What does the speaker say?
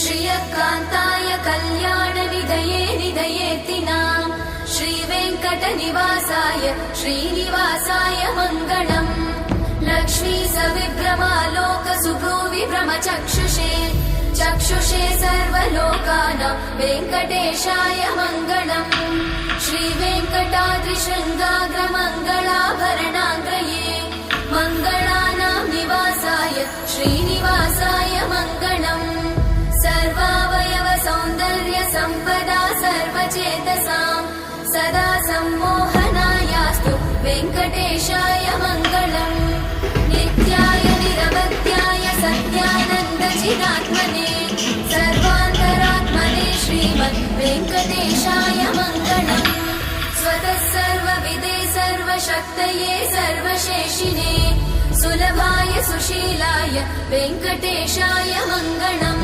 श्रियकान्ताय कल्याणनिधये निधयेतिनाम् श्रीवेङ्कटनिवासाय श्रीनिवासाय मङ्गलम् लक्ष्मी सविभ्रमालोकसुभ्रूविभ्रमचक्षुषे चक्षुषे सर्वलोकानां वेङ्कटेशाय मङ्गलम् श्रीवेङ्कटाद्रिशृङ्गाग्रमङ्गलाभरणाग्रये मङ्गलानां निवासाय श्रीनिवासाय मङ्गलम् सर्वावयव सौन्दर्य सम्पदा सर्वचेतसां सदा सम्मोहनायास्तु वेङ्कटेशाय मङ्गलम् नित्याय निरवध्याय सत्यानन्दचिदात्मने सर्वान्तरात्मने श्रीमद् वेङ्कटेशाय मङ्गलम् स्वतः सर्वविदे सर्वशक्तये सर्वशेषिने सुलभाय सुशीलाय वेङ्कटेशाय मङ्गलम्